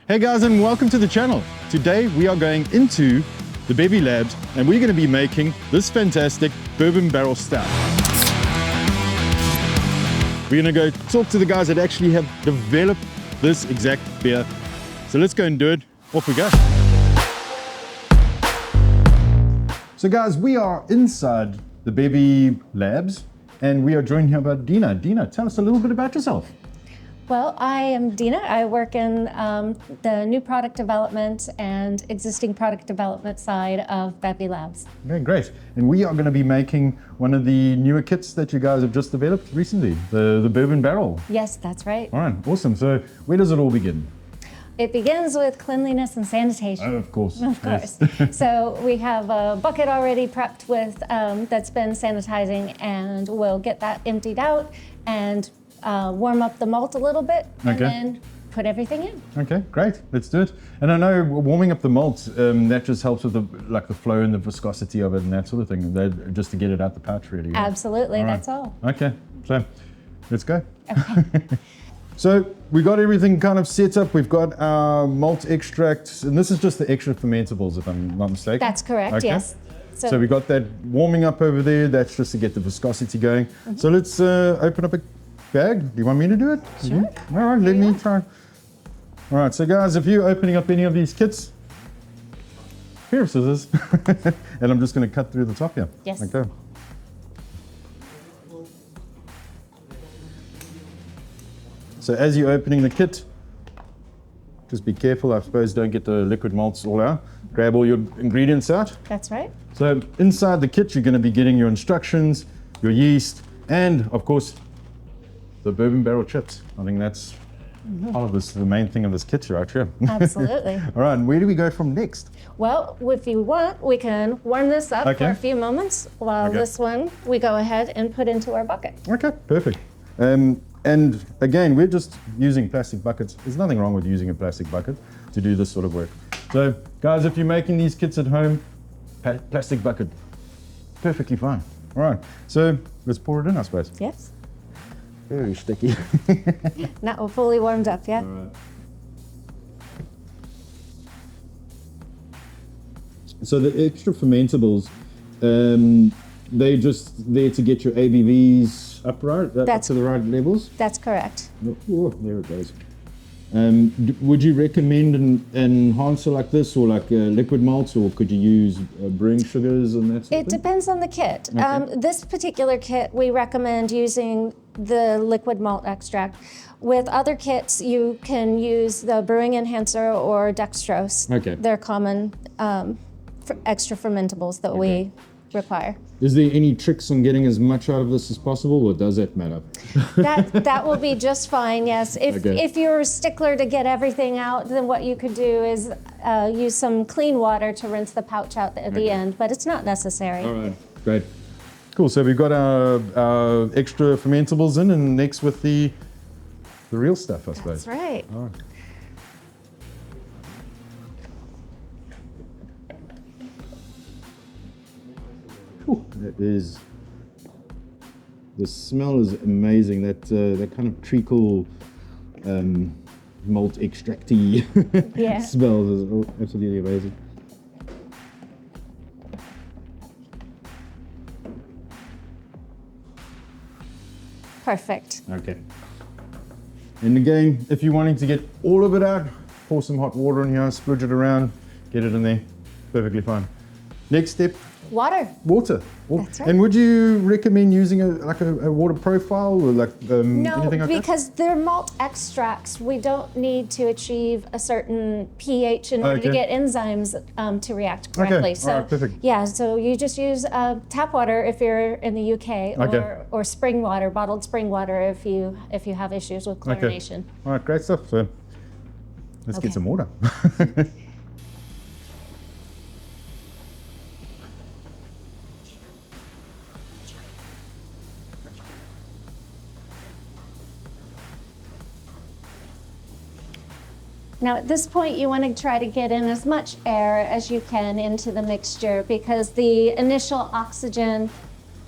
Hey guys, and welcome to the channel. Today we are going into the Bevie Labs and we're going to be making this fantastic bourbon barrel stout. We're going to go talk to the guys that actually have developed this exact beer. So let's go and do it. Off we go. So guys, we are inside the Bevie Labs and we are joined here by Dina. Dina, tell us a little bit about yourself. Well, I am Dina. I work in the new product development and existing product development side of Bevie Labs. Okay, great. And we are going to be making one of the newer kits that you guys have just developed recently, the bourbon barrel. Yes, that's right. All right, awesome. So where does it all begin? It begins with cleanliness and sanitation. Oh, of course. Of course. Yes. So we have a bucket already prepped with that's been sanitizing, and we'll get that emptied out and warm up the malt a little bit, and then put everything in. Okay, great. Let's do it. And I know warming up the malt, that just helps with the flow and the viscosity of it and that sort of thing. Just to get it out the pouch, really. Right? Absolutely, all right. That's all. Okay, so let's go. Okay. So we got everything kind of set up. We've got our malt extracts, and this is just the extra fermentables, if I'm not mistaken. That's correct. Okay. Yes. So we got that warming up over there. That's just to get the viscosity going. Mm-hmm. So let's open up a bag. Do you want me to do it? Sure. Mm-hmm. All right, let me try. All right, so guys, if you're opening up any of these kits, here are scissors, and I'm just going to cut through the top here. Yes. Okay. So as you're opening the kit, just be careful, I suppose, don't get the liquid malts all out. Grab all your ingredients out. That's right. So inside the kit, you're going to be getting your instructions, your yeast, and of course, the bourbon barrel chips. I think that's part of this, the main thing of this kit right here. Absolutely. All right, and where do we go from next? Well, if you want, we can warm this up for a few moments while this one we go ahead and put into our bucket. Okay, perfect. And again, we're just using plastic buckets. There's nothing wrong with using a plastic bucket to do this sort of work. So guys, if you're making these kits at home, plastic bucket, perfectly fine. All right, so let's pour it in, I suppose. Yes. Very sticky. Now we're fully warmed up, yeah? All right. So the extra fermentables, they're just there to get your ABVs up to the right levels? That's correct. Oh, there it goes. Would you recommend an enhancer like this, or like liquid malts, or could you use brewing sugars and that sort of thing? It depends on the kit. Okay. This particular kit, we recommend using the liquid malt extract. With other kits, you can use the brewing enhancer or dextrose. Okay. They're common extra fermentables that we require. Is there any tricks on getting as much out of this as possible, or does that matter? That will be just fine, yes. If you're a stickler to get everything out, then what you could do is use some clean water to rinse the pouch out at the end, but it's not necessary. All right, great. Cool, so we've got our extra fermentables in, and next with the real stuff, I suppose. That's right. All right. That is, the smell is amazing. That kind of treacle malt extracty smell is absolutely amazing. Perfect. Okay. And again, if you're wanting to get all of it out, pour some hot water in here, splurge it around, get it in there, perfectly fine. Next step. Water. Water. That's right. And would you recommend using a water profile, or anything like that? No, because they're malt extracts. We don't need to achieve a certain pH in order to get enzymes to react correctly. Okay. So, all right, perfect. Yeah, so you just use tap water if you're in the UK, or spring water, bottled spring water if you have issues with chlorination. Okay. All right, great stuff. So let's get some water. Now at this point you want to try to get in as much air as you can into the mixture, because the initial oxygen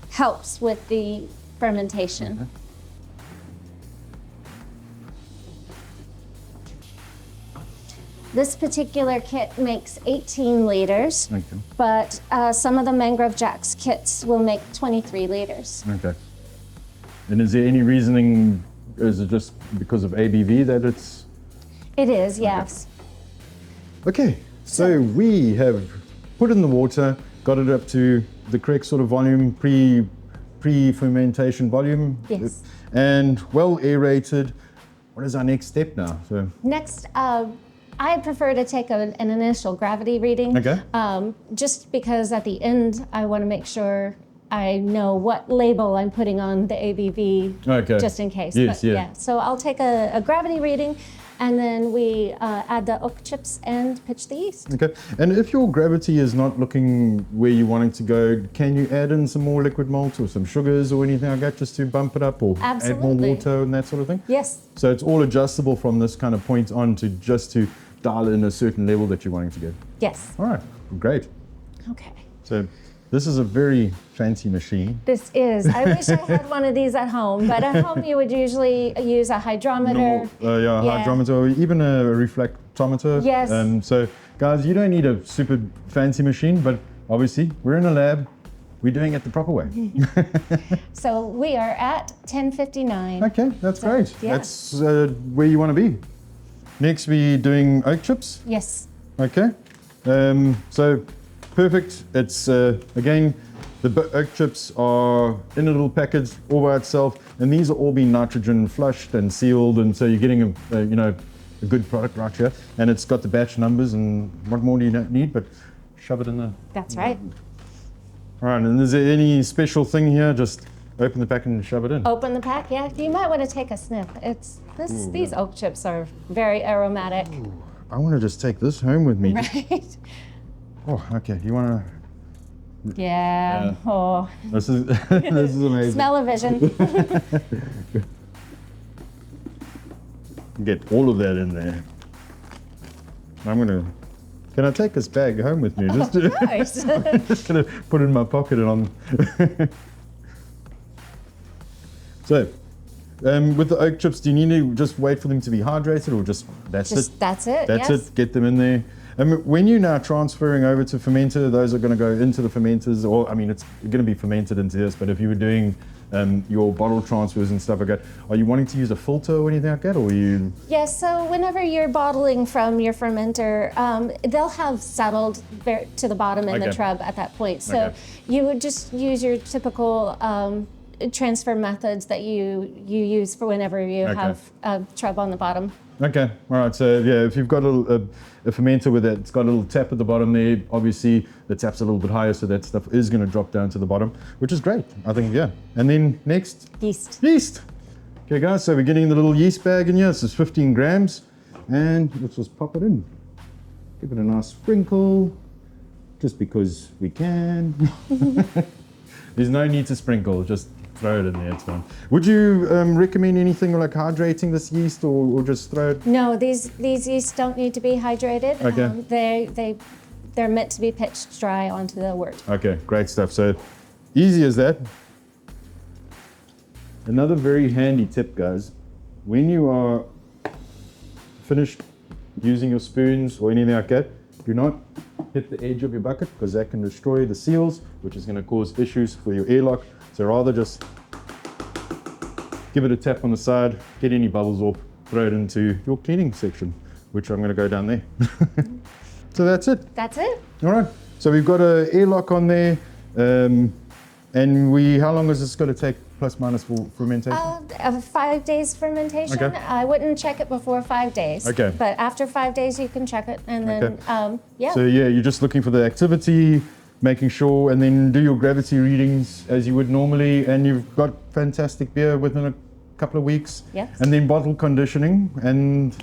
helps with the fermentation. Okay. This particular kit makes 18 liters, Okay. but some of the Mangrove Jacks kits will make 23 liters. Okay. And is there any reasoning, is it just because of ABV that it's... It is, yes. Okay, so we have put in the water, got it up to the correct sort of volume, pre-fermentation volume. Yes. And well aerated. What is our next step now? So Next, I prefer to take an initial gravity reading. Okay. Just because at the end, I want to make sure I know what label I'm putting on the ABV, Okay. just in case. Yes, But, yeah. So I'll take a gravity reading, and then we add the oak chips and pitch the yeast. Okay, and if your gravity is not looking where you want it to go, can you add in some more liquid malt or some sugars or anything like that just to bump it up, or add more Absolutely. water and that sort of thing? Yes. So it's all adjustable from this kind of point on to just to dial in a certain level that you're wanting to get. Yes. All right, great. Okay. So this is a very fancy machine. This is. I wish I had one of these at home, but at home you would usually use a hydrometer. Yeah, hydrometer, or even a reflectometer. Yes. So guys, you don't need a super fancy machine, but obviously we're in a lab. We're doing it the proper way. So we are at 10:59. Okay, that's great. yeah. That's where you want to be. Next, we're doing oak chips. Yes. Okay. So perfect. It's again, the oak chips are in a little package all by itself, and these are all being nitrogen flushed and sealed, and so you're getting a good product right here. And it's got the batch numbers, and what more do you need? But shove it in there. That's right. All right. And is there any special thing here? Just open the pack and shove it in. Open the pack, yeah. You might want to take a sniff. These oak chips are very aromatic. I want to just take this home with me. Right? Oh, okay. You want to? Yeah. Oh, This is this is amazing. smell-o-vision. Get all of that in there. I'm gonna. Can I take this bag home with me? Just Of course. just gonna put it in my pocket and on. So, with the oak chips, do you need to just wait for them to be hydrated, or just that's it? That's it. That's yes. it. Get them in there. When you're now transferring over to fermenter, those are going to go into the fermenters, or I mean, it's going to be fermented into this. But if you were doing your bottle transfers and stuff like that, are you wanting to use a filter or anything like that, or are you? Yes, so whenever you're bottling from your fermenter, they'll have settled to the bottom in the Okay. trub at that point. So Okay. you would just use your typical transfer methods that you use for whenever you Okay. have a trub on the bottom. Okay, all right. So yeah, if you've got a fermenter with it, it's got a little tap at the bottom there. Obviously, the tap's a little bit higher, so that stuff is going to drop down to the bottom, which is great. I think, yeah. And then next, Yeast. yeast. Okay, guys. So we're getting the little yeast bag in here. This is 15 grams, and let's just pop it in. Give it a nice sprinkle, just because we can. There's no need to sprinkle. Just throw it in there. It's fine. Would you recommend anything like hydrating this yeast, or just throw it? No, these yeasts don't need to be hydrated. Okay. They're meant to be pitched dry onto the wort. Okay, great stuff. So easy as that. Another very handy tip, guys. When you are finished using your spoons or anything like that, do not hit the edge of your bucket, because that can destroy the seals, which is going to cause issues for your airlock. So rather just give it a tap on the side, get any bubbles off, throw it into your cleaning section, which I'm going to go down there. So that's it. That's it. All right. So we've got an airlock on there, and how long is this going to take, plus minus, for fermentation? 5 days fermentation. Okay. I wouldn't check it before 5 days. Okay. But after 5 days, you can check it, and then yeah. So yeah, you're just looking for the activity, making sure, and then do your gravity readings as you would normally, and you've got fantastic beer within a couple of weeks. Yes. And then bottle conditioning and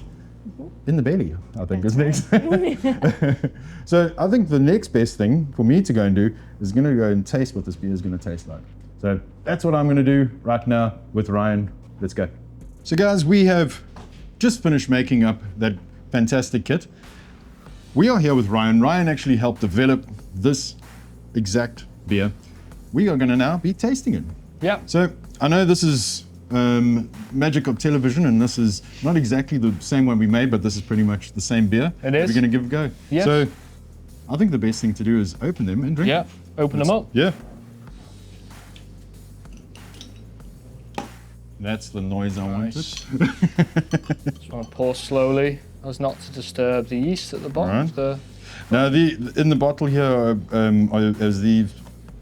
in the belly, I think, is next. So I think the next best thing for me to go and do is going to go and taste what this beer is going to taste like. So that's what I'm going to do right now with Ryan. Let's go. So guys, we have just finished making up that fantastic kit. We are here with Ryan. Ryan actually helped develop this exact beer. We are going to now be tasting it. Yeah. So I know this is magic of television, and this is not exactly the same one we made, but this is pretty much the same beer. It is. We're going to give a go. Yes. So I think the best thing to do is open them and drink. Yeah, open them up. Yeah. That's the noise I wanted. Just want to pour slowly, as not to disturb the yeast at the bottom of the... Now, in the bottle here, has these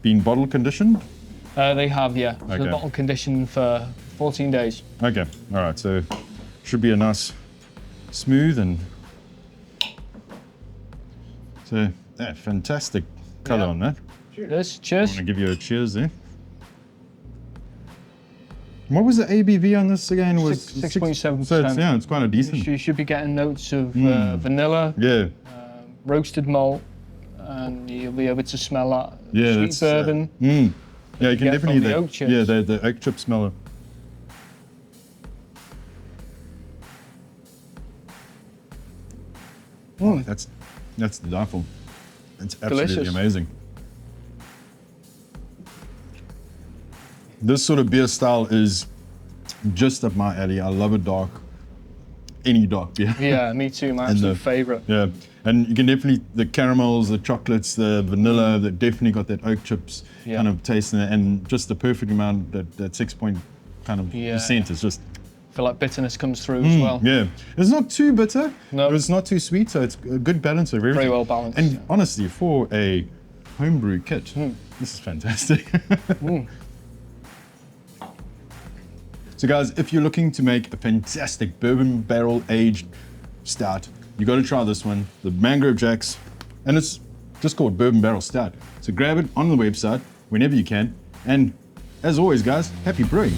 been bottle conditioned? They have, yeah. So Okay. the bottle conditioned for 14 days. Okay, all right, so should be a nice smooth and... So, yeah, fantastic colour on that. Cheers. I Cheers. want to give you a cheers there. What was the ABV on this again? It was 6.7%. So it's, yeah, it's quite a decent. You should be getting notes of vanilla, Yeah, roasted malt, and you'll be able to smell that yeah, sweet that's bourbon. Yeah, you can get definitely from the oak chips. Yeah, the oak chip smell. Oh, that's delightful. It's absolutely Delicious. amazing. This sort of beer style is just up my alley. I love a dark, any dark beer. Yeah, me too. My And absolute the- favourite. Yeah, and you can definitely, the caramels, the chocolates, the vanilla, that definitely got that oak chips Yeah. kind of taste in it, and just the perfect amount, that 6 point kind of Yeah. percent is just, I feel like bitterness comes through as well. yeah. It's not too bitter, No. it's not too sweet, so it's a good balance of everything. Very well balanced. And honestly, for a homebrew kit, this is fantastic. So guys, if you're looking to make a fantastic bourbon barrel aged stout, you got to try this one, the Mangrove Jacks, and it's just called Bourbon Barrel Stout. So grab it on the website whenever you can, and as always guys, happy brewing.